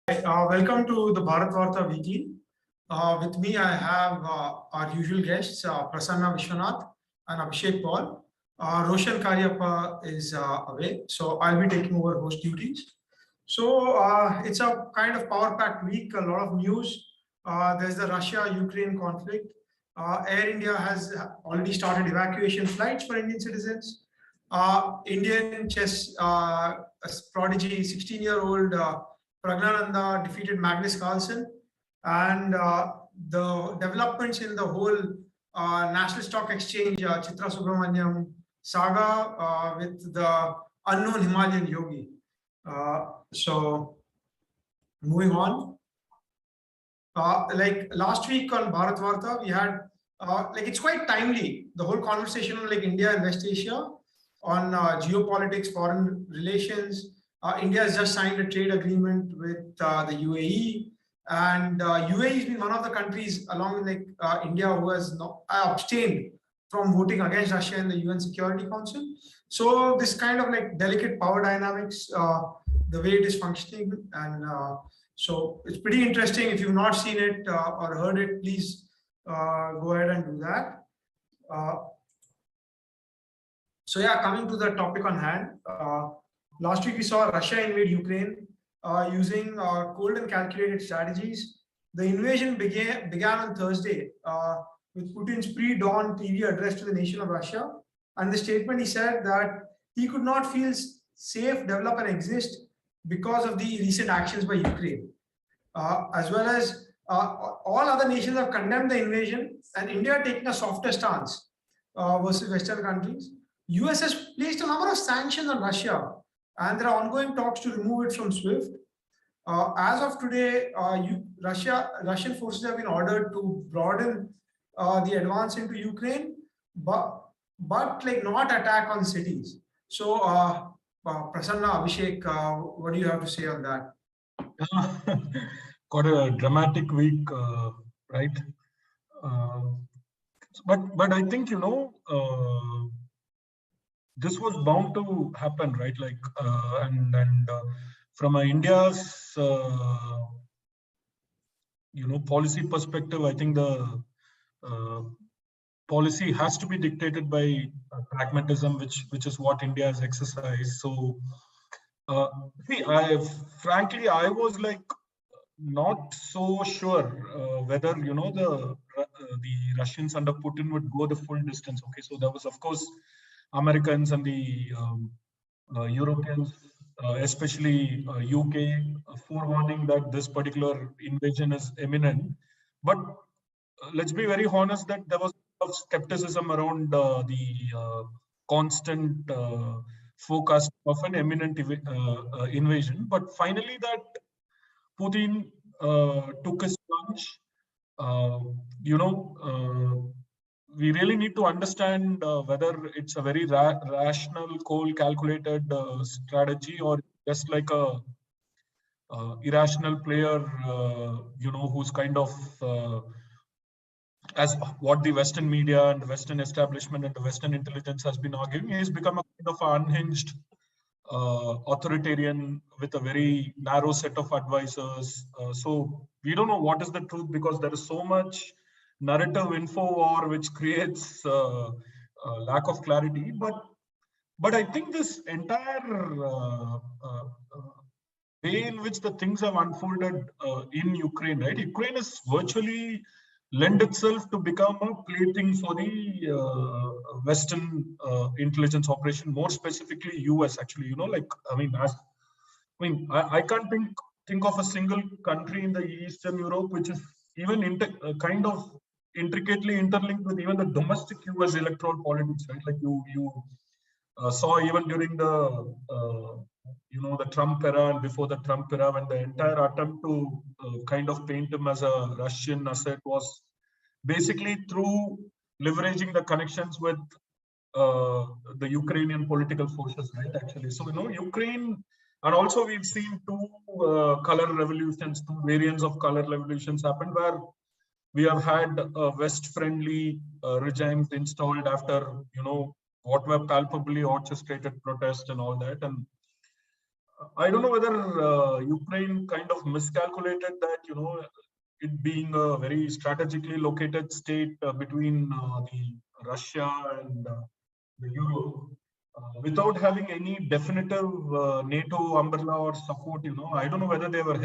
Welcome to the Bharatvaarta weekly. With me, I have our usual guests, Prasanna Vishwanath and Abhishek Paul. Roshan Karyappa is away, so I'll be taking over host duties. So it's a kind of power-packed week, a lot of news. There's the Russia-Ukraine conflict. Air India has already started evacuation flights for Indian citizens. Indian chess prodigy, 16-year-old Pragnananda defeated Magnus Carlsen, and the developments in the whole National Stock Exchange Chitra Subramaniam saga with the unknown Himalayan yogi. So moving on, like last week on Bharatvaarta, we had it's quite timely, the whole conversation on like India and West Asia on geopolitics, foreign relations. India has just signed a trade agreement with the UAE, and UAE has been one of the countries, along with like India, who has abstained from voting against Russia in the UN Security Council. So this kind of like delicate power dynamics, the way it is functioning, and so it's pretty interesting. If you've not seen it or heard it, please go ahead and do that. So yeah, coming to the topic on hand. Last week we saw Russia invade Ukraine using cold and calculated strategies. The invasion began on Thursday with Putin's pre-dawn TV address to the nation of Russia. And the statement, he said that he could not feel safe, develop and exist because of the recent actions by Ukraine. As well as all other nations have condemned the invasion, and India taking a softer stance versus Western countries. US has placed a number of sanctions on Russia, and there are ongoing talks to remove it from SWIFT. As of today, Russian forces have been ordered to broaden the advance into Ukraine, but like not attack on cities. So, Prasanna, Abhishek, what do you have to say on that? Got a dramatic week, right? But I think this was bound to happen, right? Like, and from India's policy perspective, I think the policy has to be dictated by pragmatism, which is what India has exercised. So, frankly, I was like not so sure whether the Russians under Putin would go the full distance. Okay, so there was, of course, Americans and the Europeans, especially UK, forewarning that this particular invasion is imminent. But let's be very honest that there was a lot of skepticism around the constant forecast of an imminent invasion. But finally, that Putin took his plunge. We really need to understand whether it's a very rational, cold, calculated strategy, or just like a irrational player, who's kind of, as what the Western media and the Western establishment and the Western intelligence has been arguing, he's become a kind of unhinged authoritarian with a very narrow set of advisors. So we don't know what is the truth, because there is so much narrative info war which creates lack of clarity. But I think this entire way in which the things have unfolded in Ukraine, right? Ukraine is virtually lend itself to become a plaything for the Western intelligence operation, more specifically US. Actually, I can't think of a single country in the Eastern Europe which is even kind of intricately interlinked with even the domestic US electoral politics, right? Like you saw even during the the Trump era and before the Trump era, when the entire attempt to kind of paint him as a Russian asset was basically through leveraging the connections with the Ukrainian political forces, right? Actually, so Ukraine, and also we've seen two color revolutions, two variants of color revolutions happen, where we have had West-friendly regimes installed after what were palpably orchestrated protests and all that. And I don't know whether Ukraine kind of miscalculated that, it being a very strategically located state between the Russia and the Europe, without having any definitive NATO umbrella or support. I don't know whether they were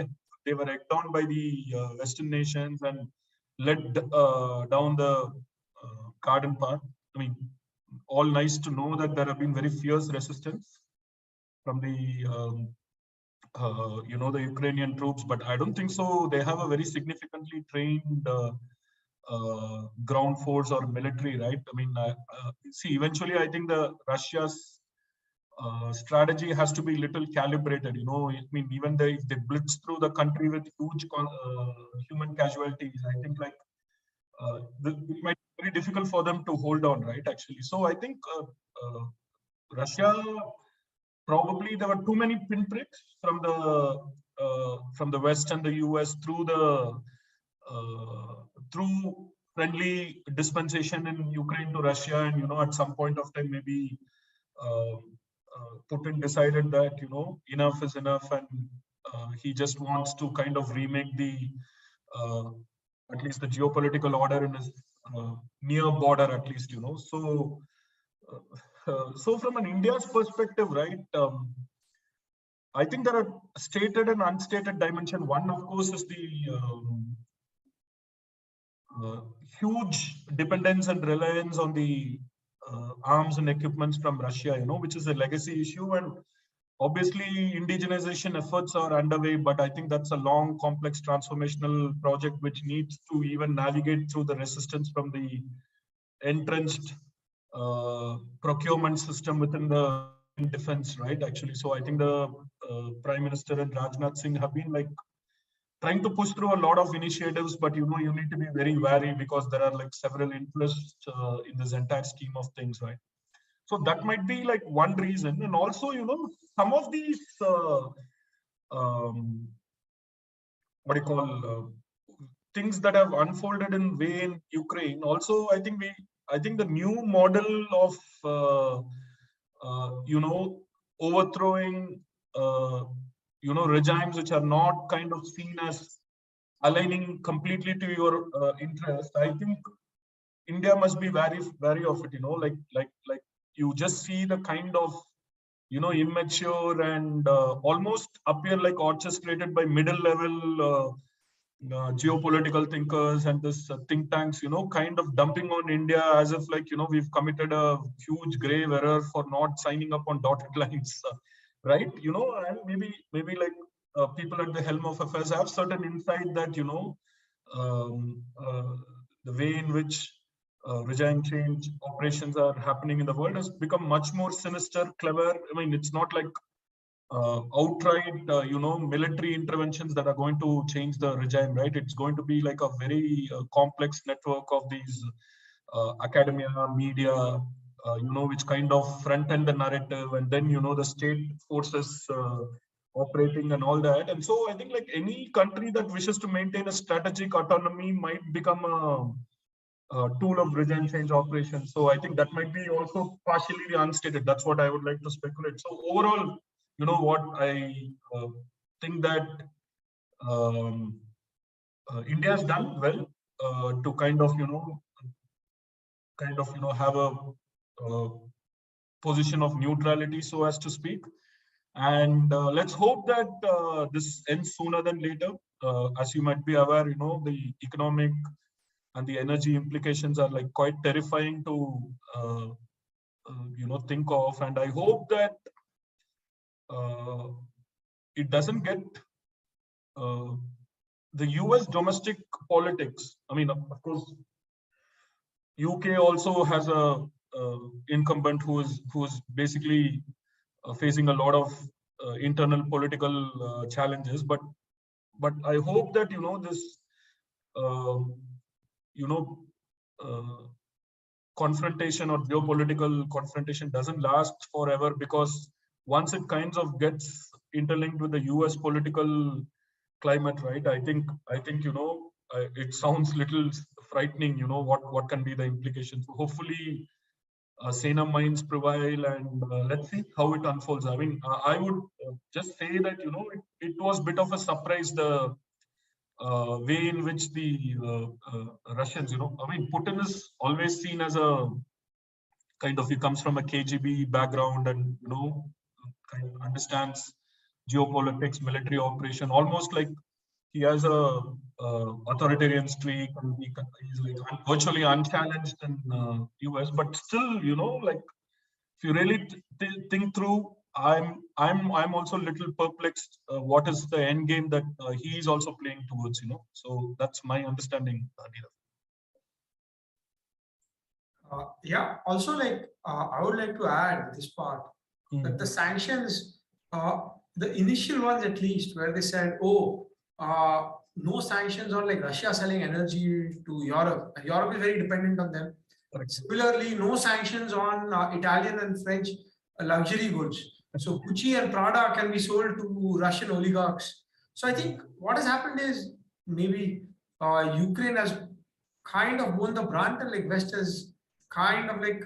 egged on by the Western nations and led down the garden path. I mean, all nice to know that there have been very fierce resistance from the the Ukrainian troops, but I don't think so. They have a very significantly trained ground force or military, right? I mean, see, eventually, I think the Russia's strategy has to be little calibrated. I mean, even if they blitz through the country with huge human casualties, I think like it might be very difficult for them to hold on, right? Actually, so I think Russia, probably there were too many pinpricks from the West and the US through friendly dispensation in Ukraine to Russia, and at some point of time maybe uh, Putin decided that enough is enough, and he just wants to kind of remake the uh, at least the geopolitical order in his near border, at least. So from an India's perspective, right? I think there are stated and unstated dimension. One, of course, is the huge dependence and reliance on the arms and equipments from Russia, which is a legacy issue. And obviously, indigenization efforts are underway, but I think that's a long, complex transformational project which needs to even navigate through the resistance from the entrenched procurement system within the defense, right? Actually, so I think the Prime Minister and Rajnath Singh have been like trying to push through a lot of initiatives, but you need to be very wary because there are like several interests in this entire scheme of things, right? So that might be like one reason, and also some of these what do you call things that have unfolded in way in Ukraine. Also, I think the new model of overthrowing regimes which are not kind of seen as aligning completely to your interest. I think India must be very wary of it. Like you just see the kind of immature and almost appear like orchestrated by middle level geopolitical thinkers and this think tanks, kind of dumping on India as if like, we've committed a huge grave error for not signing up on dotted lines, right? And maybe like people at the helm of affairs have certain insight that, the way in which regime change operations are happening in the world has become much more sinister, clever. I mean, it's not like outright, military interventions that are going to change the regime, right? It's going to be like a very complex network of these academia, media, which kind of front end the narrative, and then, the state forces operating and all that. And so I think like any country that wishes to maintain a strategic autonomy might become a tool of regime change operations. So I think that might be also partially unstated. That's what I would like to speculate. So overall, what I think that India has done well to kind of have a position of neutrality, so as to speak. And let's hope that this ends sooner than later. As you might be aware, the economic and the energy implications are like quite terrifying to think of. And I hope that it doesn't get the US domestic politics. I mean, of course, UK also has a incumbent who is basically facing a lot of internal political challenges. But I hope that this confrontation or geopolitical confrontation doesn't last forever, because once it kind of gets interlinked with the US political climate, right? I think it sounds little frightening. What can be the implications? So hopefully, saner minds prevail, and let's see how it unfolds. I mean, I would just say that it was a bit of a surprise, the way in which the Russians, I mean, Putin is always seen as a kind of, he comes from a KGB background, and kind of understands geopolitics, military operation, almost like he has a authoritarian streak, and he's like virtually unchallenged in US. But still, like, if you really think through, I'm also a little perplexed. What is the end game that he is also playing towards? So that's my understanding, Neerav. Yeah. Also, like I would like to add this part that the sanctions, the initial ones at least, where they said, "Oh, no sanctions on like Russia selling energy to Europe. Europe is very dependent on them." Correct. Similarly, no sanctions on Italian and French luxury goods. So Gucci and Prada can be sold to Russian oligarchs. So I think what has happened is maybe Ukraine has kind of borne the brunt, and like West has kind of like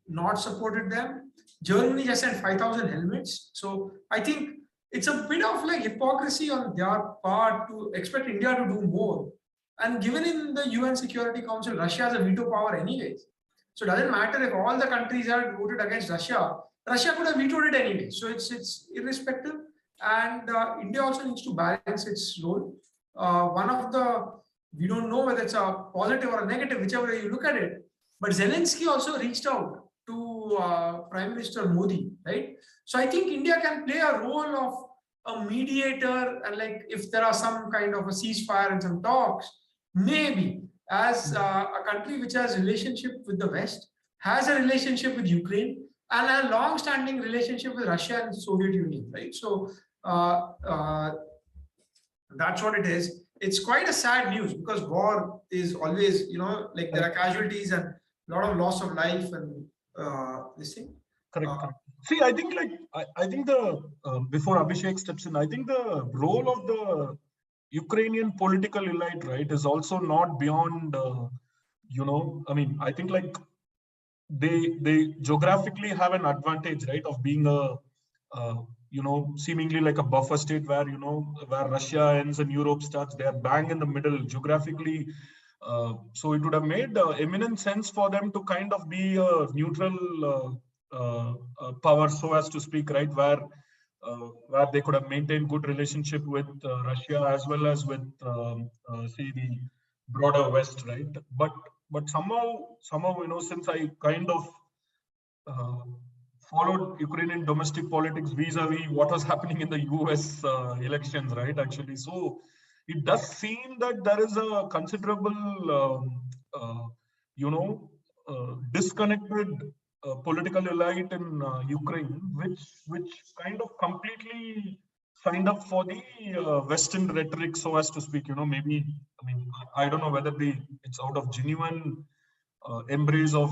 not supported them. Germany just sent 5,000 helmets. So I think it's a bit of like hypocrisy on their part to expect India to do more. And given in the UN Security Council, Russia has a veto power anyways. So it doesn't matter if all the countries had voted against Russia, Russia could have vetoed it anyway. So it's irrespective. And India also needs to balance its role. One of the, we don't know whether it's a positive or a negative, whichever way you look at it. But Zelensky also reached out to Prime Minister Modi, right? So I think India can play a role of a mediator, and like if there are some kind of a ceasefire and some talks, maybe as a country which has relationship with the West, has a relationship with Ukraine, and a long-standing relationship with Russia and Soviet Union, right? So that's what it is. It's quite a sad news because war is always, like there are casualties and a lot of loss of life and this thing. Correct. See, I think I think the before Abhishek steps in, I think the role of the Ukrainian political elite, right, is also not beyond. I mean, I think like they geographically have an advantage, right, of being a seemingly like a buffer state where where Russia ends and Europe starts. They are bang in the middle geographically. So it would have made eminent sense for them to kind of be a neutral power, so as to speak, right, where they could have maintained good relationship with Russia as well as with say the broader West, right? But somehow since I kind of followed Ukrainian domestic politics vis-a-vis what was happening in the US elections, right? Actually, so it does seem that there is a considerable, disconnected political elite in Ukraine, which kind of completely signed up for the Western rhetoric, so as to speak. Maybe, I mean, I don't know whether it's out of genuine embrace of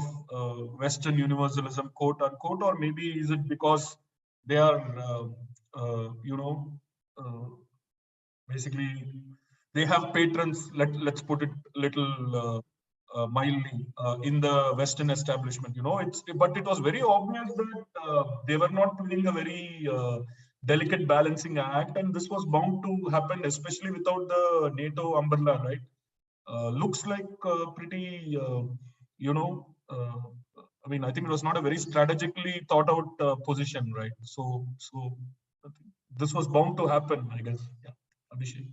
Western universalism, quote unquote, or maybe is it because they are, basically they have patrons. Let's put it little mildly in the Western establishment. But it was very obvious that they were not doing a very delicate balancing act, and this was bound to happen, especially without the NATO umbrella, right? Looks like pretty, I mean, I think it was not a very strategically thought out position, right? So I think this was bound to happen, I guess. Yeah, Abhishek.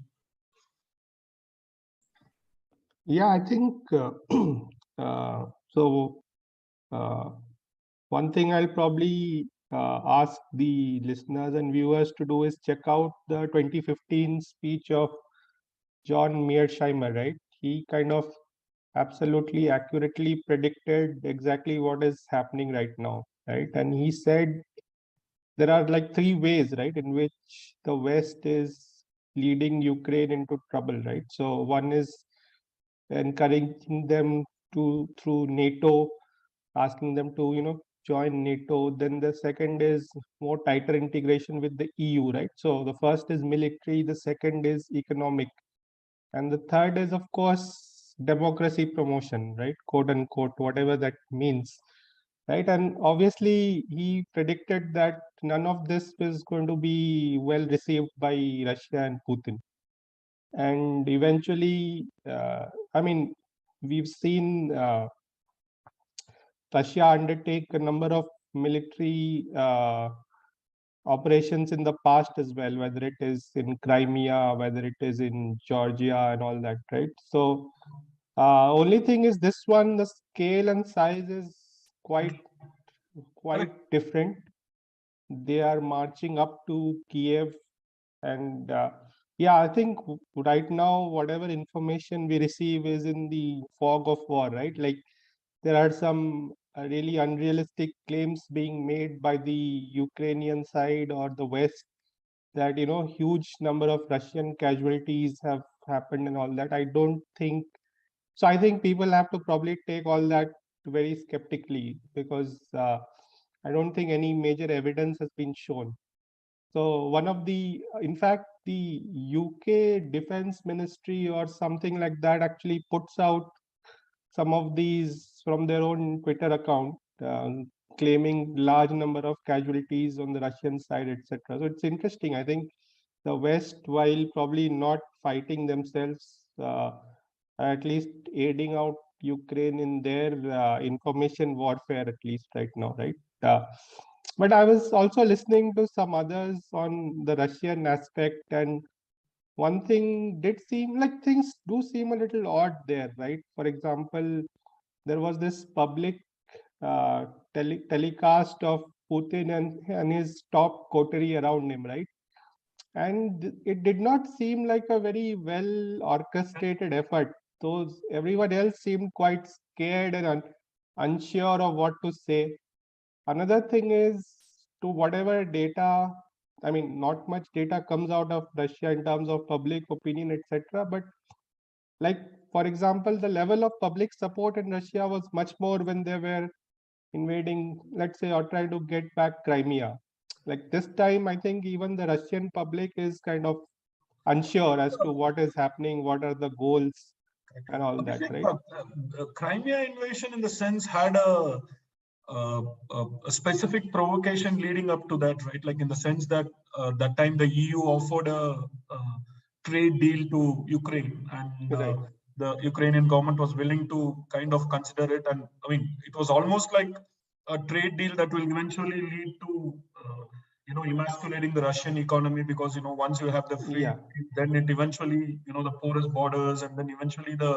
Yeah, I think so. One thing I'll probably ask the listeners and viewers to do is check out the 2015 speech of John Mearsheimer, right? He kind of absolutely accurately predicted exactly what is happening right now, right? And he said there are like three ways, right, in which the West is leading Ukraine into trouble, right? So one is encouraging them to through NATO, asking them to join NATO. Then the second is more tighter integration with the EU, right? So the first is military, the second is economic, and the third is, of course, democracy promotion, right? Quote unquote, whatever that means. right? And obviously, he predicted that none of this was going to be well received by Russia and Putin. And eventually, I mean, we've seen Russia undertake a number of military operations in the past as well, whether it is in Crimea, whether it is in Georgia and all that, right? So only thing is this one, the scale and size is quite different. They are marching up to Kiev, and yeah, I think right now whatever information we receive is in the fog of war, right? Like there are some really unrealistic claims being made by the Ukrainian side or the West that huge number of Russian casualties have happened and all that. I don't think so. I think people have to probably take all that very skeptically because I don't think any major evidence has been shown. So one of the, in fact, the UK Defense Ministry or something like that actually puts out some of these from their own Twitter account, claiming large number of casualties on the Russian side, etc. So it's interesting. I think the West, while probably not fighting themselves, at least aiding out Ukraine in their information warfare, at least right now, right? But I was also listening to some others on the Russian aspect, and one thing did seem like things do seem a little odd there, right? For example, there was this public telecast of Putin and his top coterie around him, right? And it did not seem like a very well orchestrated effort. Those everyone else seemed quite scared and unsure of what to say. Another thing is, to whatever data, I mean, not much data comes out of Russia in terms of public opinion, etc. But like, for example, the level of public support in Russia was much more when they were invading, let's say, or trying to get back Crimea. Like this time, I think even the Russian public is kind of unsure as to what is happening, what are the goals, and all that, right? Crimea invasion, in the sense, had a specific provocation leading up to that, right? Like in the sense that that time the EU offered a trade deal to Ukraine, and Right. the Ukrainian government was willing to kind of consider it. And I mean, it was almost like a trade deal that will eventually lead to emasculating the Russian economy, because once you have the free, Yeah. then it eventually the porous borders, and then eventually the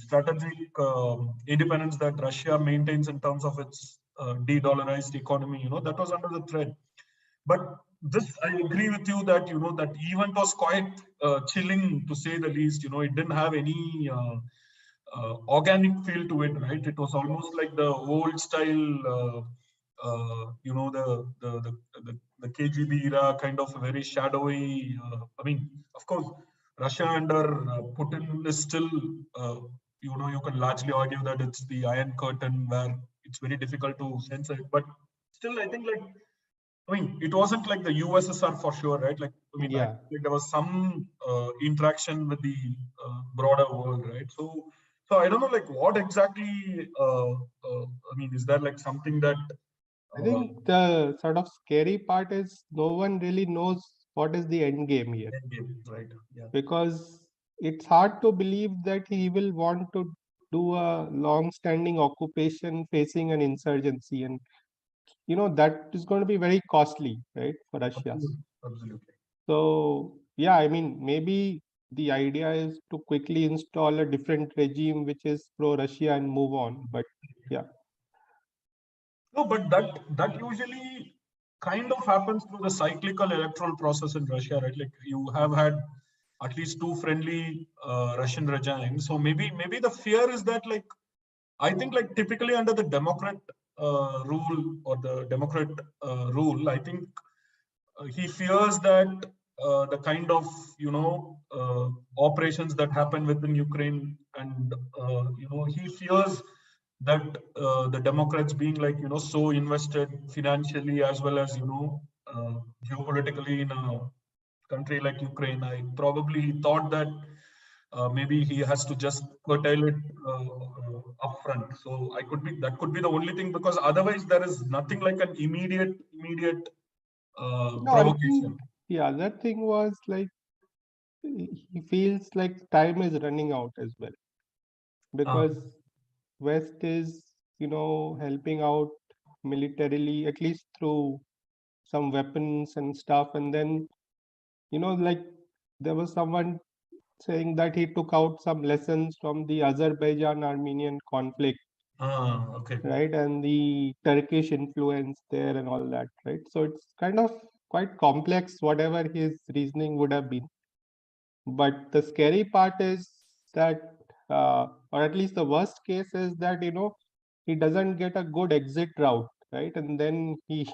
strategic independence that Russia maintains in terms of its de-dollarized economy, that was under the threat. But this, I agree with you that that event was quite chilling, to say the least. It didn't have any organic feel to it, right? It was almost like the old style, the KGB era, kind of a very shadowy. I mean, of course, Russia under Putin is still, you can largely argue that it's the Iron Curtain, where it's very difficult to censor it. But still, I think, I mean, it wasn't like the USSR for sure, right? Like, I mean, Yeah. there was some interaction with the broader world, right? So I don't know, like, what exactly, I mean, is there like something that... I think the sort of scary part is no one really knows what is the end game here. End game, right? Yeah. Because it's hard to believe that he will want to do a long-standing occupation facing an insurgency, and that is going to be very costly, right, for Russia. Absolutely. So yeah, I mean, maybe the idea is to quickly install a different regime which is pro-Russia and move on. But yeah. No, but that usually kind of happens through the cyclical electoral process in Russia, right? Like, you have had at least two friendly Russian regimes. So maybe the fear is that, like, I think, like, typically under the Democrat rule, or the Democrat rule, I think he fears that the kind of operations that happen within Ukraine, and he fears that the Democrats, being like so invested financially as well as geopolitically in a country like Ukraine, I probably thought that maybe he has to just curtail it upfront. So that could be the only thing, because otherwise there is nothing like an immediate No, I provocation. think the other thing was like he feels like time is running out as well, because West is, helping out militarily, at least through some weapons and stuff. And then, like there was someone saying that he took out some lessons from the Azerbaijan-Armenian conflict, Okay. right? And the Turkish influence there and all that, right? So it's kind of quite complex, whatever his reasoning would have been. But the scary part is that, or at least the worst case is that, he doesn't get a good exit route, right? And then he,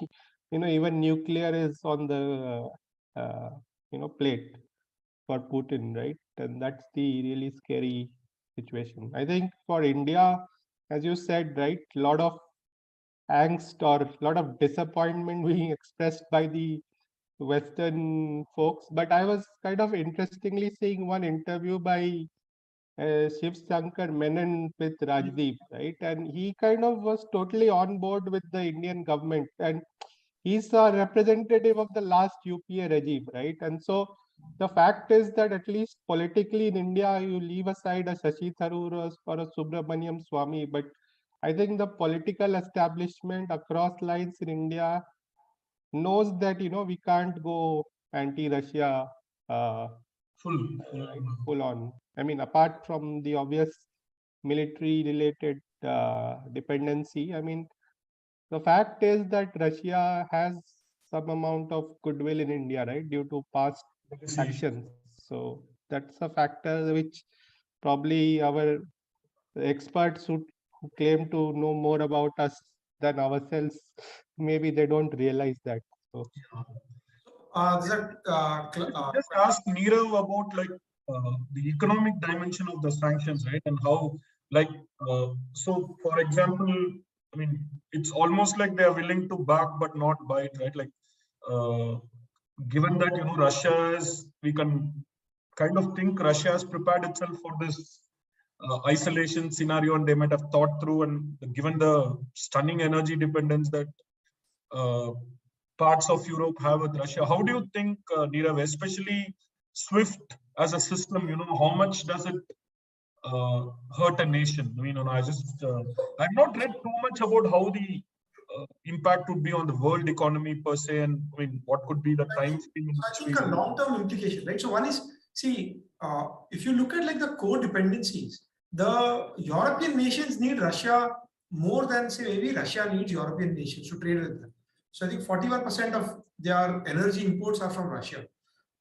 even nuclear is on the, plate for Putin, right? And that's the really scary situation. I think for India, as you said, right, a lot of angst or a lot of disappointment being expressed by the Western folks. But I was kind of interestingly seeing one interview by Shiv Shankar Menon with Rajdeep, right? And he kind of was totally on board with the Indian government. And he's a representative of the last UPA regime, right? And so the fact is that at least politically in India, you leave aside a Shashi Tharoor or a Subramaniam Swamy, but I think the political establishment across lines in India knows that we can't go anti-Russia full on. I mean, apart from the obvious military-related dependency, I mean, the fact is that Russia has some amount of goodwill in India, right, due to past actions. So that's a factor which probably our experts who claim to know more about us than ourselves, maybe they don't realize that. So just ask Nirav about the economic dimension of the sanctions, right? And how, so for example, I mean, it's almost like they're willing to back but not bite, right? Like, given that, Russia is, we can kind of think Russia has prepared itself for this isolation scenario, and they might have thought through, and given the stunning energy dependence that parts of Europe have with Russia, how do you think, Nirav, especially SWIFT as a system, how much does it hurt a nation? I mean, I've not read too much about how the impact would be on the world economy per se, and I mean, what could be the time frame? I think a long-term implication, right? So one is, see, if you look at like the codependencies, the European nations need Russia more than, say, maybe Russia needs European nations to trade with them. So I think 41% of their energy imports are from Russia.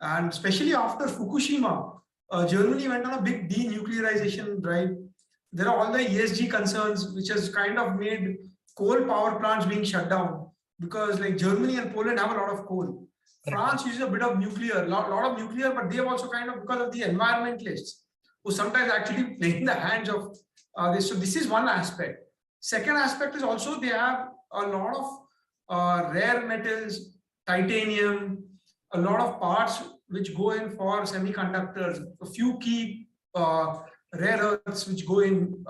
And especially after Fukushima, Germany went on a big denuclearization drive. There are all the ESG concerns, which has kind of made coal power plants being shut down, because like Germany and Poland have a lot of coal. France uses a bit of nuclear, lot of nuclear, but they have also kind of, because of the environmentalists who sometimes actually play in the hands of this. So this is one aspect. Second aspect is also they have a lot of rare metals, titanium, a lot of parts which go in for semiconductors, a few key rare earths which go in,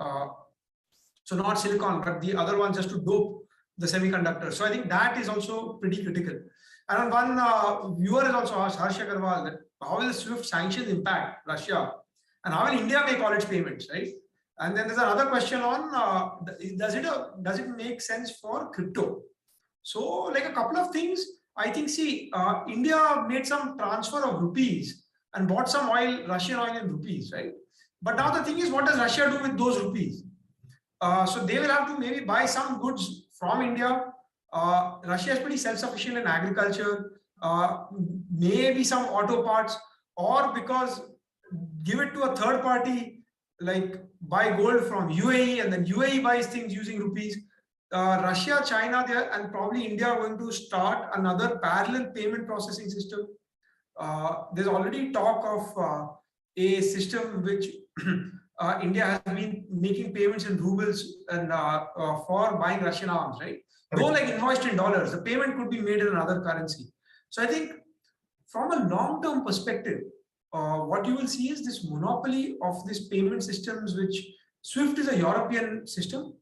so not silicon, but the other ones just to dope the semiconductors. So I think that is also pretty critical. And one viewer has also asked, Harsh Agarwal, that how will the SWIFT sanctions impact Russia, and how will India make all its payments, right? And then there's another question on, does it make sense for crypto? So like a couple of things, I think, see, India made some transfer of rupees and bought some oil, Russian oil in rupees, right? But now the thing is, what does Russia do with those rupees? So they will have to maybe buy some goods from India. Russia is pretty self-sufficient in agriculture, maybe some auto parts, or because give it to a third party, like buy gold from UAE, and then UAE buys things using rupees. Russia, China, there, and probably India are going to start another parallel payment processing system. There's already talk of a system which India has been making payments in rubles and for buying Russian arms, right? Though like invoiced in dollars, the payment could be made in another currency. So I think from a long-term perspective, what you will see is this monopoly of these payment systems, which SWIFT is a European system,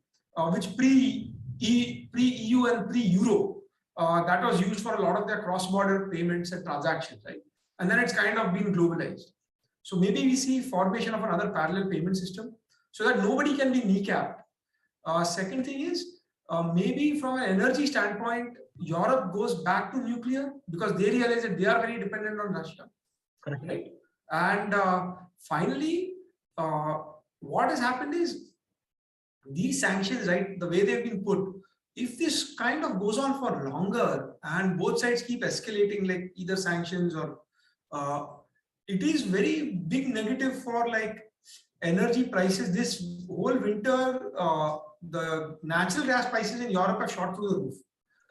which pre-EU and pre-Euro, that was used for a lot of their cross-border payments and transactions, right? And then it's kind of been globalized. So maybe we see formation of another parallel payment system so that nobody can be kneecapped. Second thing is, maybe from an energy standpoint, Europe goes back to nuclear because they realize that they are very dependent on Russia. Correct. Right? And finally, what has happened is these sanctions, right, the way they've been put, if this kind of goes on for longer and both sides keep escalating, like either sanctions or it is very big negative for like energy prices. This whole winter, the natural gas prices in Europe have shot through the roof.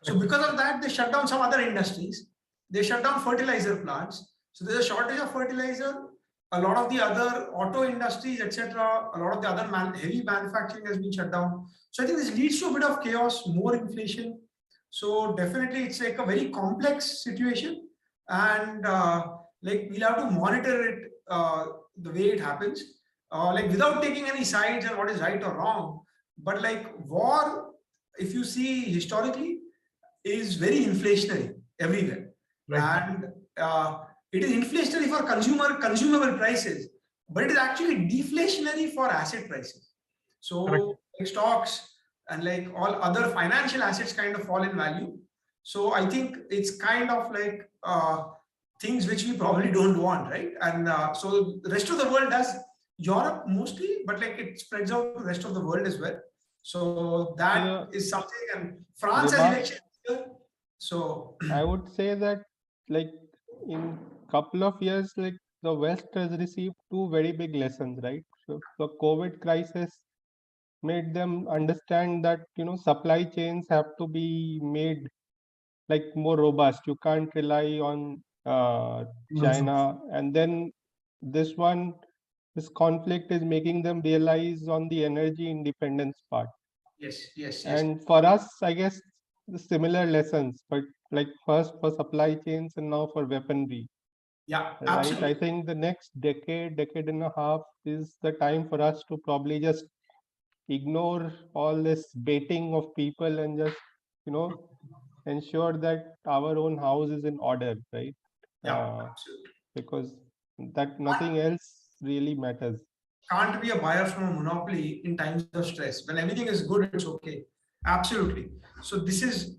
So because of that, they shut down some other industries. They shut down fertilizer plants. So there's a shortage of fertilizer. A lot of the other auto industries, etc., a lot of the other heavy manufacturing has been shut down. So I think this leads to a bit of chaos, more inflation. So definitely, it's like a very complex situation, and like we'll have to monitor it the way it happens, like without taking any sides and what is right or wrong. But like war, if you see historically, is very inflationary everywhere, Right. and it is inflationary for consumable prices, but it is actually deflationary for asset prices. So like stocks and like all other financial assets kind of fall in value. So I think it's kind of like things which we probably don't want, right? And so the rest of the world does, Europe mostly, but like it spreads out to the rest of the world as well. So that is something, and France has elections here. So I would say that like in couple of years, like the West has received two very big lessons, right? So the COVID crisis made them understand that supply chains have to be made like more robust. You can't rely on China. And then this conflict is making them realize on the energy independence part. yes. And for us, I guess the similar lessons, but like first for supply chains and now for weaponry. Yeah, Right. absolutely. I think the next decade and a half is the time for us to probably just ignore all this baiting of people and just, ensure that our own house is in order, right? Yeah, absolutely. Because that nothing else really matters. Can't be a buyer from a monopoly in times of stress. When everything is good, it's okay. Absolutely. So this is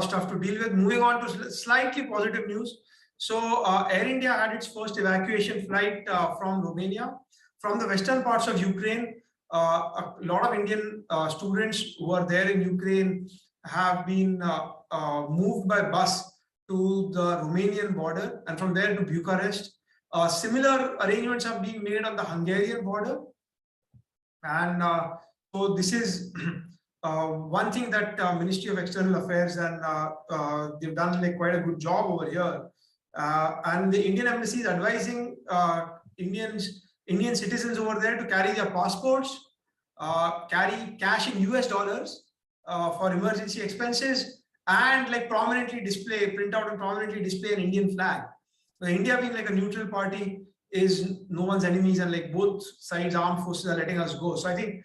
stuff to deal with. Moving on to slightly positive news. So Air India had its first evacuation flight from Romania, from the western parts of Ukraine. A lot of Indian students who are there in Ukraine have been moved by bus to the Romanian border, and from there to Bucharest. Similar arrangements are being made on the Hungarian border, and so this is one thing that Ministry of External Affairs, and they've done like quite a good job over here. And the Indian Embassy is advising Indian citizens over there to carry their passports, carry cash in US dollars for emergency expenses, and like print out and prominently display an Indian flag. So India, being like a neutral party, is no one's enemies, and like both sides armed forces are letting us go. So I think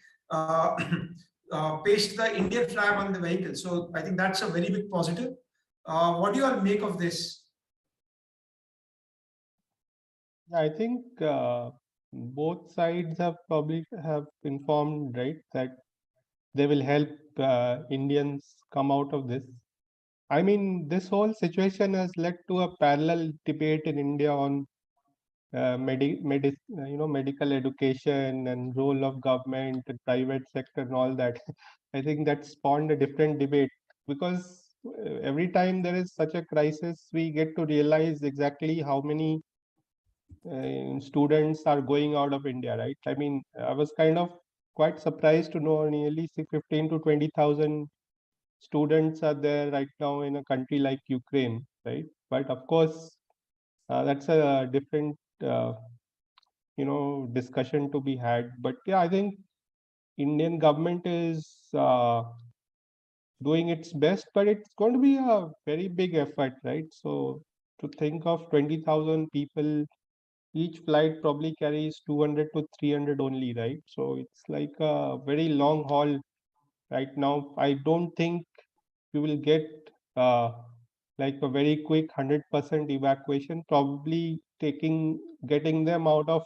paste the Indian flag on the vehicle. So I think that's a very big positive. What do you all make of this? I think both sides have probably have informed, right, that they will help Indians come out of this. I mean, this whole situation has led to a parallel debate in India on medical education and role of government and private sector and all that. I think that spawned a different debate because every time there is such a crisis, we get to realize exactly how many students are going out of India, right? I mean, I was kind of quite surprised to know nearly 15 to 20,000 students are there right now in a country like Ukraine, right? But of course, that's a different, discussion to be had. But yeah, I think Indian government is doing its best, but it's going to be a very big effort, right? So to think of 20,000 people each flight probably carries 200 to 300 only, right? So it's like a very long haul right now. I don't think you will get uh, like a very quick 100% evacuation. Probably getting them out of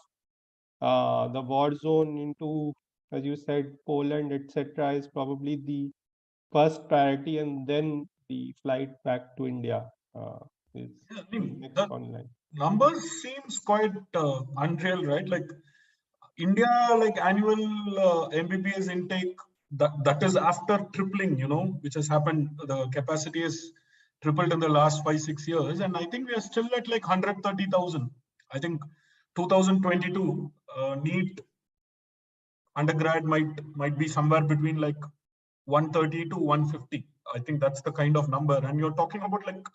the war zone into, as you said, Poland, etc., is probably the first priority, and then the flight back to India is Yeah, I the mean, next the online. numbers seems quite unreal, right? Like India, like annual MBBS intake, that is after tripling, which has happened. The capacity is tripled in the last 5-6 years, and I think we are still at like 130,000. I think 2022 NEET undergrad might be somewhere between like 130 to 150. I think that's the kind of number, and you're talking about like,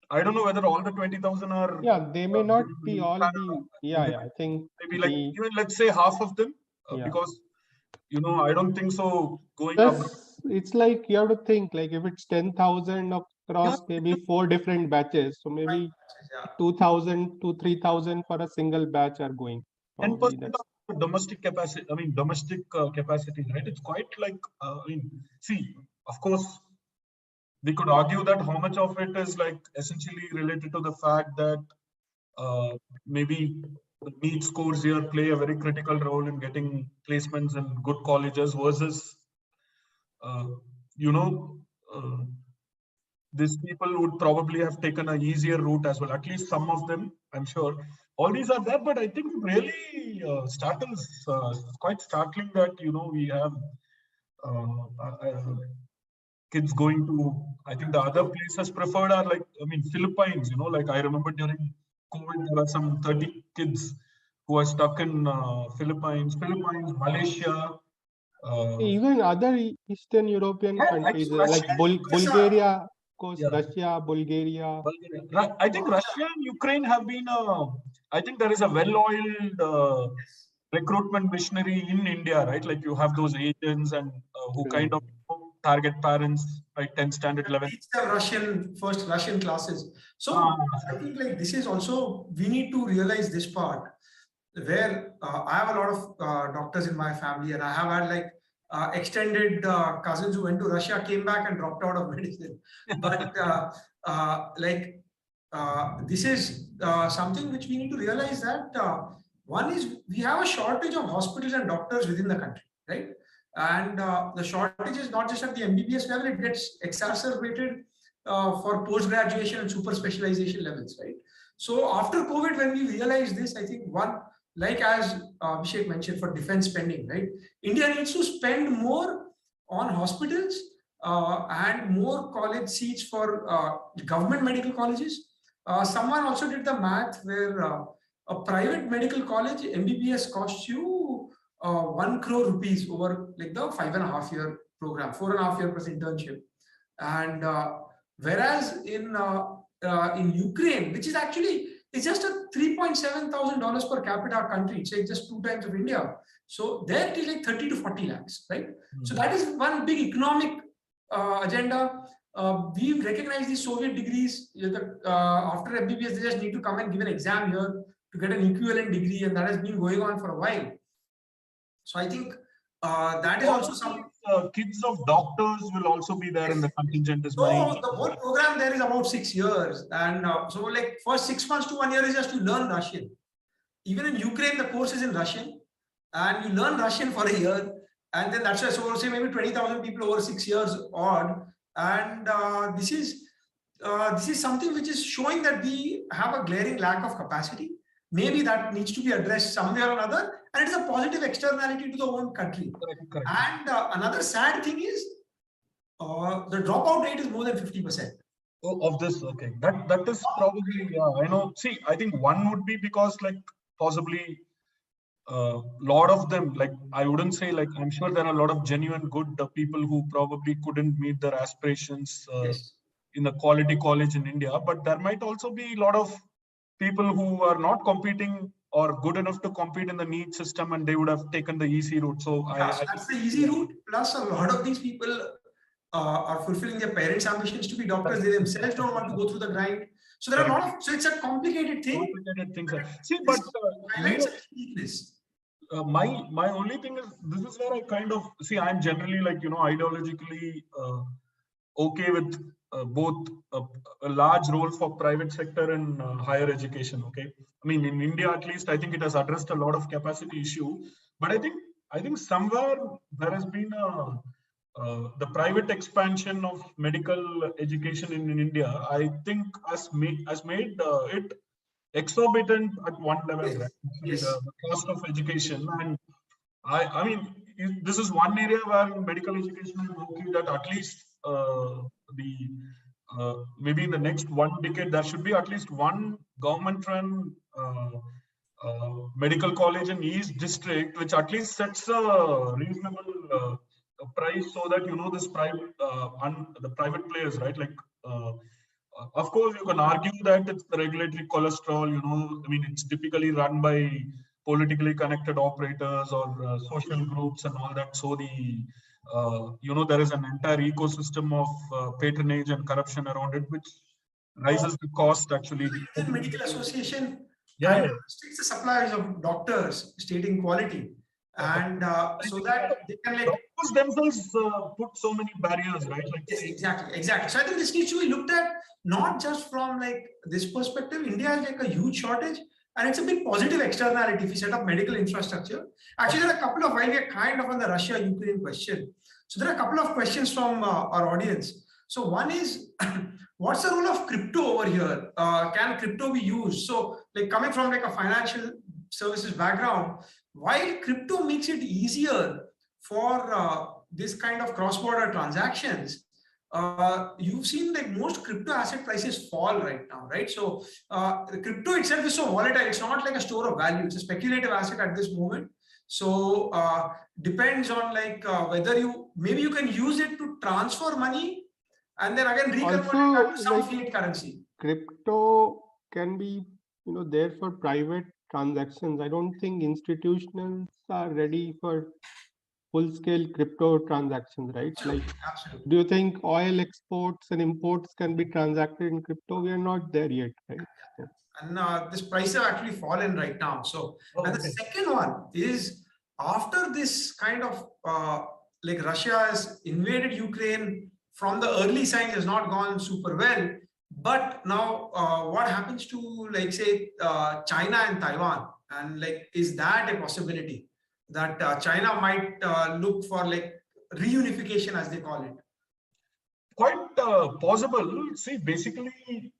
I don't know whether all the 20,000 are Yeah, they may not be in all Canada. the, yeah, They yeah, I think maybe like the, even let's say half of them, yeah. because I don't think so going up. Plus, it's like you have to think like if it's 10,000 Yeah, across maybe 4 different batches, so maybe Yeah. 2,000 to 3,000 for a single batch are going. 10% Probably that's of domestic capacity. I mean, domestic capacity, right? It's quite like, see, of course, we could argue that how much of it is like essentially related to the fact that maybe the NEET scores here play a very critical role in getting placements in good colleges versus, uh, you know, uh, these people would probably have taken an easier route as well. At least some of them, I'm sure. All these are there, but I think really quite startling that we have kids going to. I think the other places preferred are like, I mean, Philippines. Like I remember during COVID, there were some 30 kids who are stuck in Philippines, Malaysia. even other Eastern European Yeah, countries actually, like Russia. Bulgaria, of course, Yeah. Russia, Bulgaria. Bulgaria. I think Russia and Ukraine have been. I think there is a well-oiled recruitment machinery in India, right? Like you have those agents and who kind of target parents, right? 10th standard, 11th. Teach them first Russian classes. So I think like this is also, we need to realize this part where I have a lot of doctors in my family, and I have had like extended cousins who went to Russia, came back and dropped out of medicine. But this is something which we need to realize that one is we have a shortage of hospitals and doctors within the country, right? And the shortage is not just at the MBBS level, it gets exacerbated for post-graduation and super specialization levels, right? So after COVID, when we realized this, I think one, like as Abhishek mentioned, for defense spending, right? India needs to spend more on hospitals and more college seats for government medical colleges. Someone also did the math where a private medical college MBBS costs you 1 crore rupees over like the 5.5 year program, 4.5 year plus internship. And whereas in Ukraine, which is actually, it's just a $3,700 per capita country, it's like just 2 times of India. So there it is like 30 to 40 lakhs, right? So that is one big economic agenda. We recognize the Soviet degrees. After MBBS, they just need to come and give an exam here to get an equivalent degree, and that has been going on for a while. So I think that is also some. Kids of doctors will also be there in the contingent. So the whole program there is about 6 years, and so like first 6 months to 1 year is just to learn Russian. Even in Ukraine, the course is in Russian, and you learn Russian for a year, and then that's why, so say maybe 20,000 people over 6 years odd, and this is something which is showing that we have a glaring lack of capacity. Maybe that needs to be addressed somewhere or another, and it's a positive externality to the own country. Correct. And another sad thing is the dropout rate is more than 50%. Oh, of this, okay. That is probably, yeah, I know. See, I think one would be because like possibly a lot of them, like I wouldn't say, like I'm sure there are a lot of genuine good people who probably couldn't meet their aspirations Yes. in a quality college in India, but there might also be a lot of people who are not competing or good enough to compete in the NEET system, and they would have taken the easy route. So So that's the easy route. Plus, a lot of these people are fulfilling their parents' ambitions to be doctors. They themselves don't want to go through the grind. So there are a lot of, so it's a complicated thing. Complicated things. See, but highlights a weakness. My only thing is, this is where I kind of see, I'm generally like, ideologically okay with both a large role for private sector and higher education. Okay, I mean, in India at least, I think it has addressed a lot of capacity issue, but I think somewhere there has been the private expansion of medical education in India, I think has made it exorbitant at one level, right? Yes. The cost of education. And I mean, this is one area where medical education is okay, that at least maybe in the next one decade, there should be at least one government-run medical college in each district, which at least sets a reasonable price, so that this the private players, right? Like, of course, you can argue that it's the regulatory cholesterol. I mean, it's typically run by politically connected operators or social groups and all that. So there is an entire ecosystem of patronage and corruption around it, which rises the cost actually. The medical association Yeah. restricts the suppliers of doctors stating quality, and so that they can doctors themselves put so many barriers, right? Like, yes, exactly. So I think this needs to be looked at not just from like this perspective. India has like a huge shortage, and it's a big positive externality if you set up medical infrastructure. Actually, there are a couple of, while we are kind of on the Russia-Ukraine question, so there are a couple of questions from our audience. So one is, what's the role of crypto over here? Can crypto be used? So like coming from like a financial services background, while crypto makes it easier for this kind of cross-border transactions, you've seen like most crypto asset prices fall right now, right? So the crypto itself is so volatile. It's not like a store of value. It's a speculative asset at this moment. So depends on like whether maybe you can use it to transfer money and then again reconvert it back to some fiat currency. Crypto can be, there for private transactions. I don't think institutionals are ready for full-scale crypto transactions, right? Absolutely. Like, Absolutely. do you think oil exports and imports can be transacted in crypto? We are not there yet, right? So. And this price have actually fallen right now. So, and the second one is, after this kind of like Russia has invaded Ukraine, from the early signs has not gone super well. But now what happens to, like, say, China and Taiwan? And like, is that a possibility that China might look for like reunification, as they call it? Quite possible. See, basically,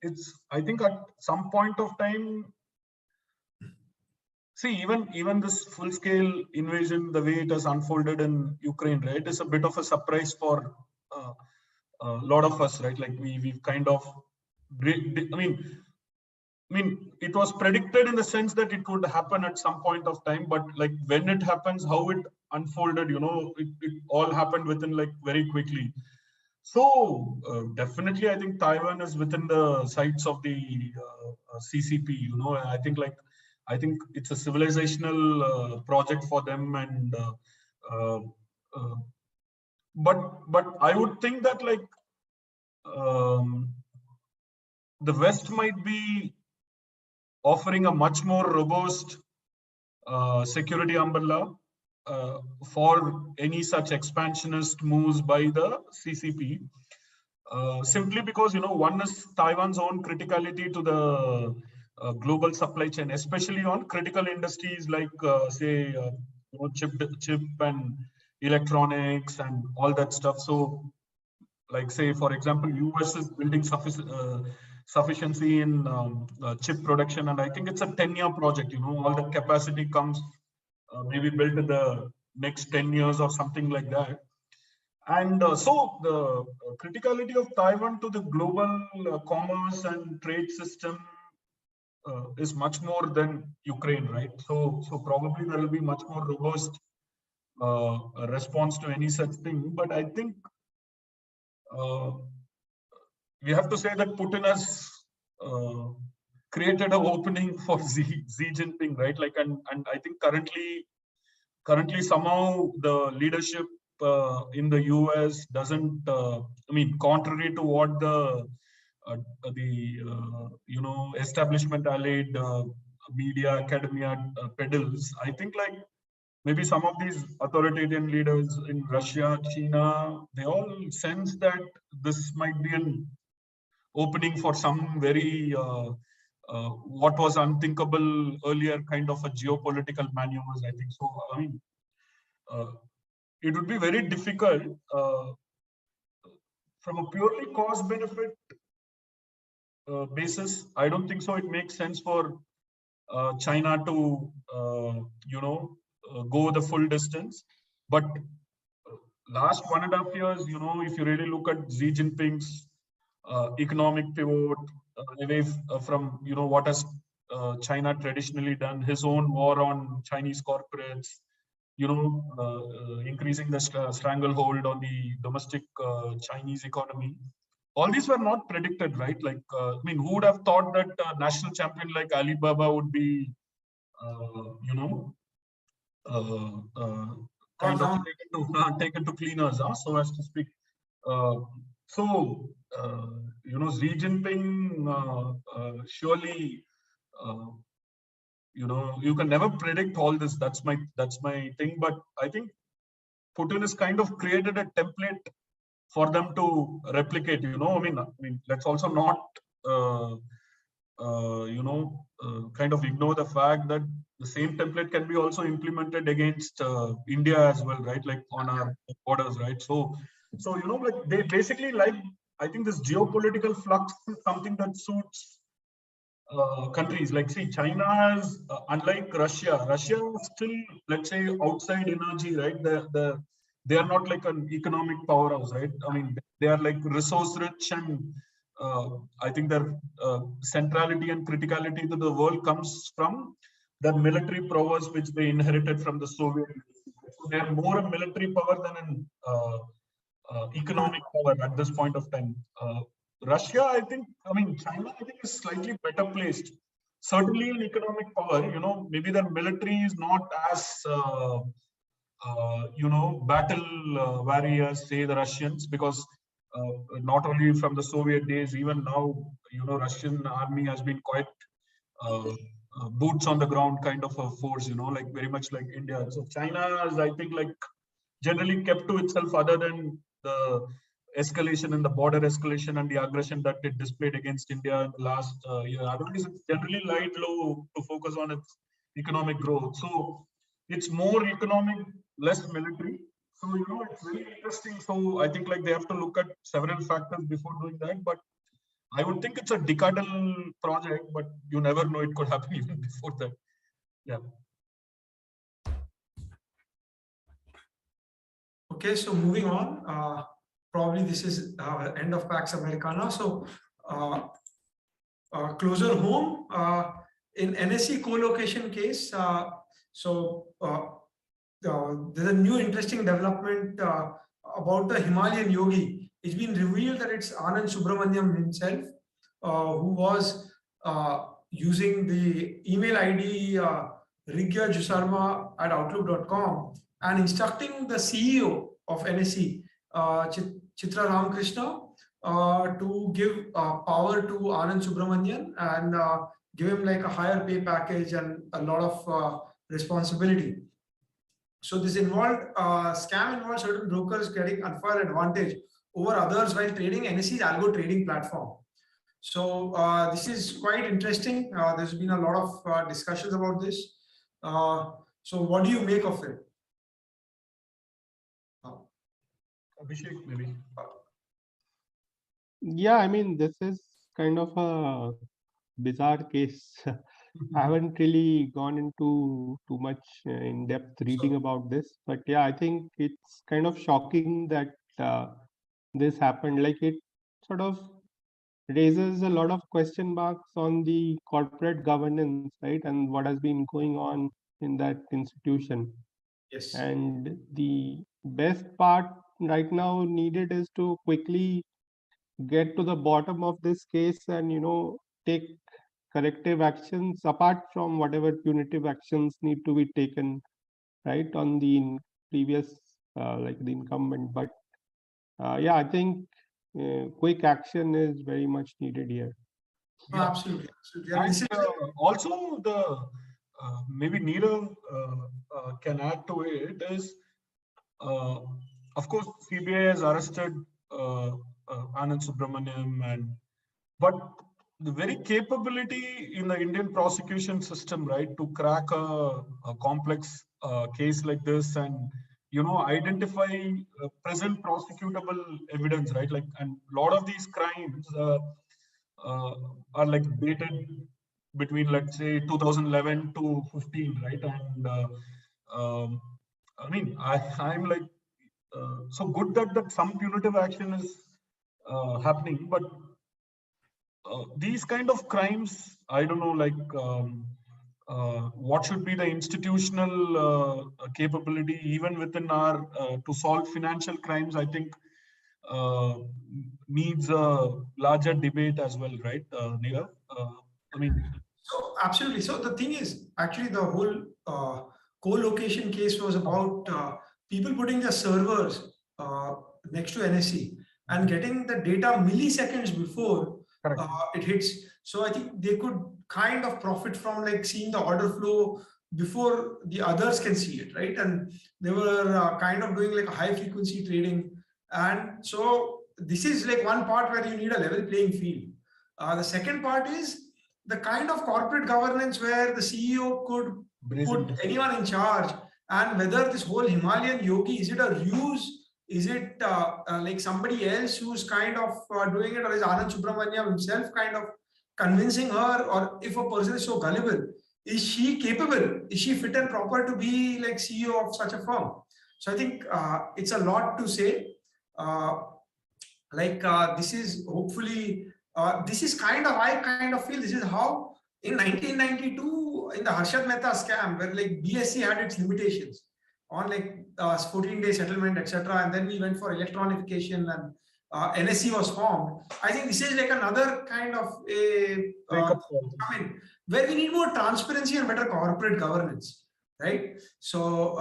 I think at some point of time, see, even this full-scale invasion, the way it has unfolded in Ukraine, right, is a bit of a surprise for a lot of us, right? Like, we've kind of, I mean, it was predicted in the sense that it would happen at some point of time, but like when it happens, how it unfolded, it all happened within like very quickly. So definitely, I think Taiwan is within the sights of the CCP. I think it's a civilizational project for them, and but I would think that like the West might be offering a much more robust security umbrella for any such expansionist moves by the CCP, simply because one is Taiwan's own criticality to the global supply chain, especially on critical industries like say chip and electronics and all that stuff. So, like, say, for example, US is building sufficiency in chip production, and I think it's a 10-year project. All the capacity comes maybe built in the next 10 years or something like that. And so the criticality of Taiwan to the global commerce and trade system is much more than Ukraine, right? So probably there will be much more robust response to any such thing. But I think we have to say that Putin has created an opening for Xi Jinping, right? Like, and I think currently somehow the leadership in the US doesn't, contrary to what the establishment allied media academia peddles. I think like maybe some of these authoritarian leaders in Russia, China, they all sense that this might be an opening for some very what was unthinkable earlier kind of a geopolitical maneuvers. I think so. I mean, it would be very difficult from a purely cost benefit basis. I don't think so. It makes sense for China to go the full distance. But last 1.5 years, if you really look at Xi Jinping's economic pivot away from what has China traditionally done, his own war on Chinese corporates, increasing the stranglehold on the domestic Chinese economy. All these were not predicted, right? Like, I mean, who would have thought that a national champion like Alibaba would be, kind of taken to cleaners, so as to speak. Xi Jinping surely, you can never predict all this. That's my thing. But I think Putin has kind of created a template for them to replicate. I mean, let's also not, kind of ignore the fact that the same template can be also implemented against India as well, right? Like on our borders, right? So like they basically like, I think this geopolitical flux is something that suits countries. Like, see, China has, unlike Russia is still, let's say, outside energy, right? They are not like an economic powerhouse, right? I mean, they are like resource rich, and I think their centrality and criticality to the world comes from the military prowess which they inherited from the Soviet Union. So they are more a military power than an economic power at this point of time. Russia, China, I think, is slightly better placed. Certainly in economic power, maybe their military is not as, battle wary as, say, the Russians, because not only from the Soviet days, even now, Russian army has been quite boots on the ground kind of a force, like very much like India. So China is, I think, like generally kept to itself, other than the escalation and the border escalation and the aggression that it displayed against India in the last year. Otherwise, it's generally lied low to focus on its economic growth. So it's more economic, less military. So, it's very interesting. So I think like they have to look at several factors before doing that. But I would think it's a decadal project, but you never know, it could happen even before that. Yeah. Okay, so moving on, probably this is end of Pax Americana. So closer home, in NSE co-location case, there's a new interesting development about the Himalayan yogi. It's been revealed that it's Anand Subramaniam himself, who was using the email ID rigyajusarma@outlook.com and instructing the CEO of NSE, Chitra Ramakrishna, to give power to Anand Subramanian and give him like a higher pay package and a lot of responsibility. So this scam involved certain brokers getting unfair advantage over others while trading NSE's algo trading platform. So this is quite interesting. There's been a lot of discussions about this. So what do you make of it? Abhishek, maybe. Yeah, I mean, this is kind of a bizarre case. I haven't really gone into too much in-depth reading about this, but yeah, I think it's kind of shocking that this happened. Like, it sort of raises a lot of question marks on the corporate governance, right? And what has been going on in that institution. Yes. And the best part right now needed is to quickly get to the bottom of this case and, take corrective actions apart from whatever punitive actions need to be taken, right, on the previous, like the incumbent. But yeah, I think quick action is very much needed here. No, Yeah. absolutely, absolutely. And this is also the maybe Neerav can add to it is, of course, CBI has arrested Anand Subramaniam, but the very capability in the Indian prosecution system, right, to crack a complex case like this and identify present prosecutable evidence, right, like, and a lot of these crimes are like dated between, let's say, 2011 to 15, right, and I mean, I'm like so good that some punitive action is happening, but these kind of crimes, I don't know, like what should be the institutional capability even within our to solve financial crimes, I think uh, needs a larger debate as well, right, Neerav? I mean, so absolutely. So the thing is, actually, the whole co-location case was about people putting their servers next to NSE and getting the data milliseconds before correct. it hits. So I think they could kind of profit from like seeing the order flow before the others can see it, right? And they were kind of doing like a high frequency trading. And so this is like one part where you need a level playing field. The second part is the kind of corporate governance where the CEO could put anyone in charge, and whether this whole Himalayan yogi, is it a ruse? Is it like somebody else who's kind of doing it, or is Anand Subramaniam himself kind of convincing her? Or if a person is so gullible, is she capable? Is she fit and proper to be like CEO of such a firm? So I think it's a lot to say. This is hopefully this is kind of, I kind of feel this is how in 1992 in the Harshad Mehta scam, where like BSE had its limitations on like 14-day settlement, etc., and then we went for electronification and NSE was formed. I think this is like another kind of a I mean, where we need more transparency and better corporate governance, right? So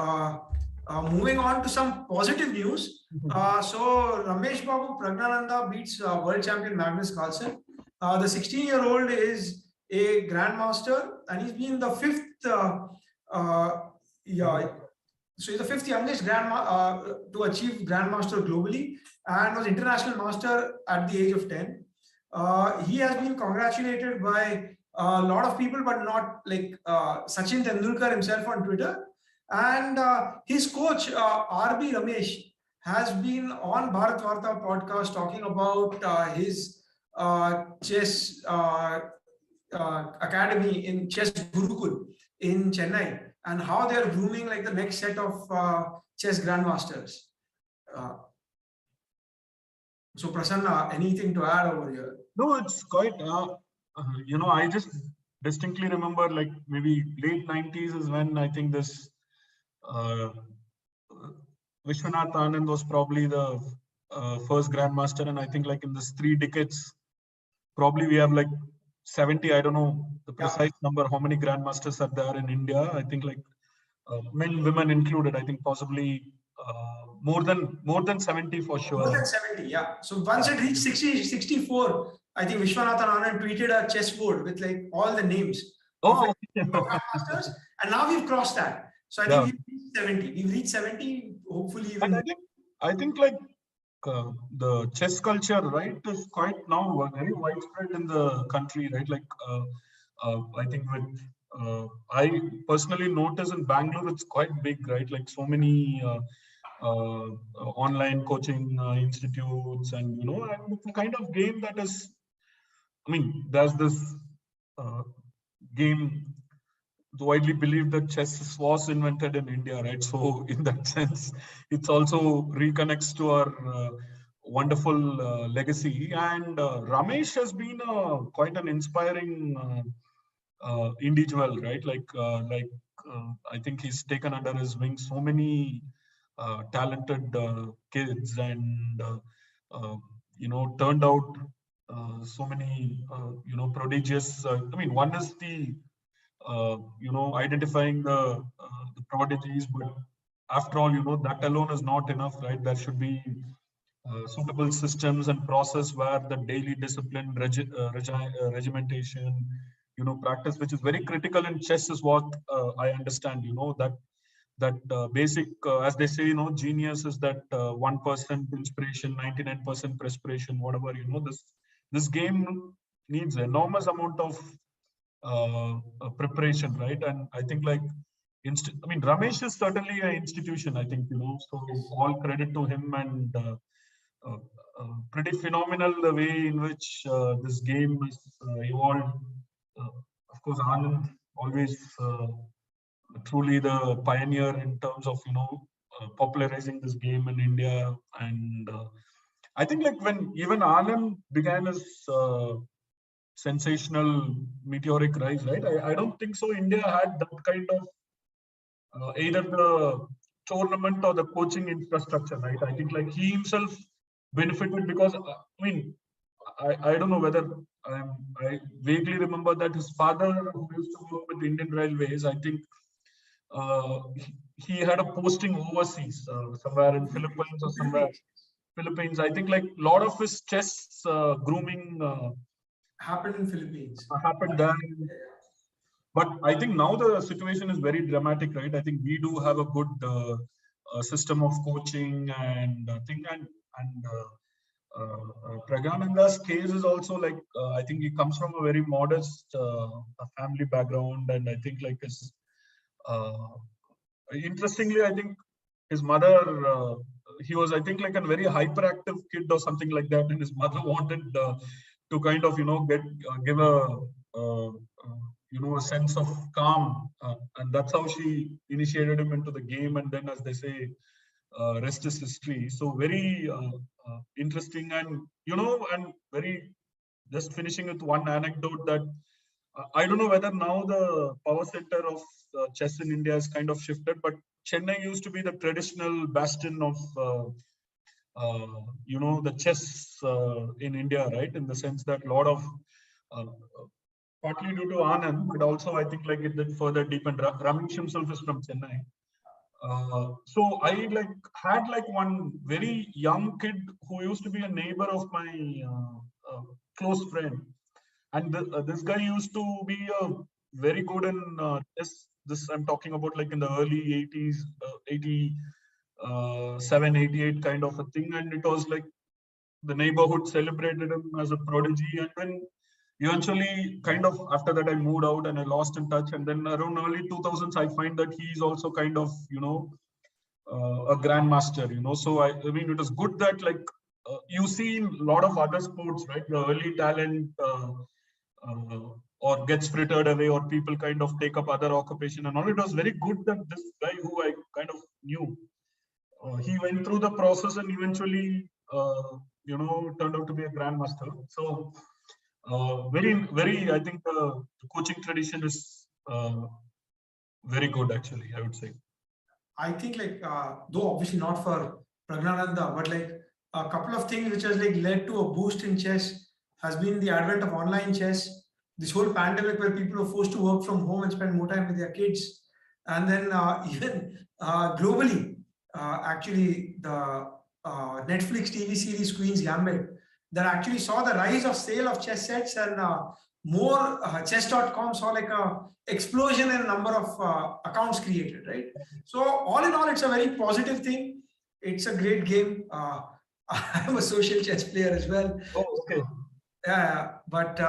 moving on to some positive news. So Ramesh Babu Pragnananda beats world champion Magnus Carlsen. The 16-year-old is a grandmaster, and he's been the fifth. So he's the fifth youngest to achieve grandmaster globally, and was international master at the age of 10. He has been congratulated by a lot of people, but not like Sachin Tendulkar himself on Twitter. And his coach, RB Ramesh, has been on Bharatvaarta podcast talking about his chess academy in Chess Gurukul in Chennai, and how they are grooming like the next set of chess grandmasters. So Prasanna, anything to add over here? No, it's quite, I just distinctly remember like maybe late 90s is when I think this Vishwanath Anand was probably the first grandmaster, and I think like in this 3 decades, probably we have like 70, I don't know the precise number, how many grandmasters are there in India. I think like men, women included, I think possibly more than 70 for sure. More than 70, yeah. So once it reached 60, 64, I think Vishwanathan Anand tweeted a chessboard with like all the names of like grandmasters, and now we've crossed that. So I think we've reached 70. We've reached 70, hopefully even. And I think like the chess culture, right, is quite now very widespread in the country, right? Like I think with I personally notice in Bangalore it's quite big, right? Like so many online coaching institutes, and and it's a kind of game that is, I mean, there's this game. It's widely believed that chess was invented in India, right? So in that sense, it's also reconnects to our wonderful legacy. And Ramesh has been quite an inspiring individual, right? Like I think he's taken under his wing so many talented kids, and turned out so many prodigious. I mean, one is the identifying the prodigies, but after all, that alone is not enough, right? There should be suitable systems and process where the daily discipline, regimentation, practice, which is very critical in chess, is what I understand. That basic, as they say, genius is that 1% inspiration, 99% perspiration, whatever. This game needs enormous amount of preparation, right? And I think Ramesh is certainly an institution, I think, so all credit to him, and pretty phenomenal the way in which this game has evolved. Of course, Anand always truly the pioneer in terms of popularizing this game in India, and I think when even Anand began his sensational meteoric rise, right? I don't think so India had that kind of either the tournament or the coaching infrastructure, right? I think he himself benefited because I don't know whether I vaguely remember that his father, who used to work with Indian Railways, I think he had a posting overseas, somewhere in Philippines or somewhere. Philippines. I think a lot of his chess grooming happened in Philippines. Happened there. But I think now the situation is very dramatic, right? I think we do have a good system of coaching and thing, and Pragananda's case is also I think he comes from a very modest family background, and I think his interestingly, I think his mother, he was, I think, a very hyperactive kid or something like that, and his mother wanted to kind of give a sense of calm, and that's how she initiated him into the game. And then, as they say, rest is history. So very interesting, and and very, just finishing with one anecdote that I don't know whether now the power center of chess in India has kind of shifted, but Chennai used to be the traditional bastion of the chess in India, right? In the sense that a lot of partly due to Anand, but also I think it did further deepen. Ramesh himself is from Chennai. So I had one very young kid who used to be a neighbor of my close friend, and this guy used to be very good in chess. This I'm talking about in the early 80s, 87, 88 kind of a thing, and it was the neighborhood celebrated him as a prodigy, and then eventually kind of after that I moved out and I lost in touch, and then around early 2000s I find that he is also kind of a grandmaster, so I mean it was good that you see in a lot of other sports, right, the early talent or gets frittered away, or people kind of take up other occupation and all. It was very good that this guy who I kind of knew, he went through the process and eventually turned out to be a grandmaster. So very, I think the coaching tradition is very good, actually, I would say. I think though obviously not for Pragnananda, but a couple of things which has led to a boost in chess has been the advent of online chess, this whole pandemic where people are forced to work from home and spend more time with their kids, and then even globally, actually the Netflix TV series Queen's Gambit that actually saw the rise of sale of chess sets, and more chess.com saw a explosion in number of accounts created, right? So all in all, it's a very positive thing. It's a great game. I'm a social chess player as well. Oh, okay. Yeah, but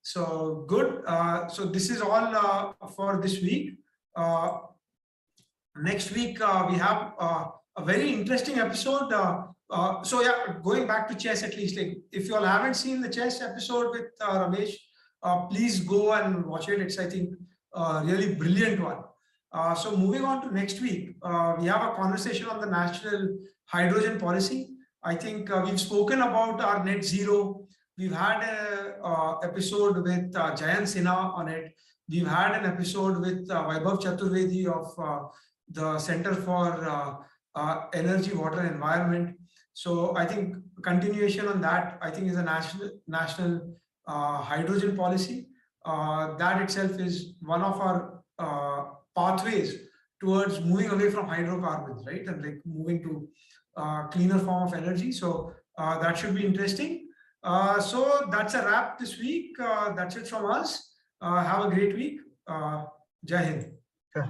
so good. So this is all for this week. Next week we have a very interesting episode. So yeah, going back to chess, at least if you all haven't seen the chess episode with Ramesh, please go and watch it. It's, I think, a really brilliant one. So moving on to next week, we have a conversation on the national hydrogen policy. I think we've spoken about our net zero. We've had an episode with Jayant Sinha on it. We've had an episode with Vaibhav Chaturvedi of the Center for Energy, Water and Environment. So I think continuation on that, I think, is a national hydrogen policy. That itself is one of our pathways towards moving away from hydrocarbons, right? And moving to cleaner form of energy. So that should be interesting. So that's a wrap this week. That's it from us. Have a great week. Jai Hind. Yeah.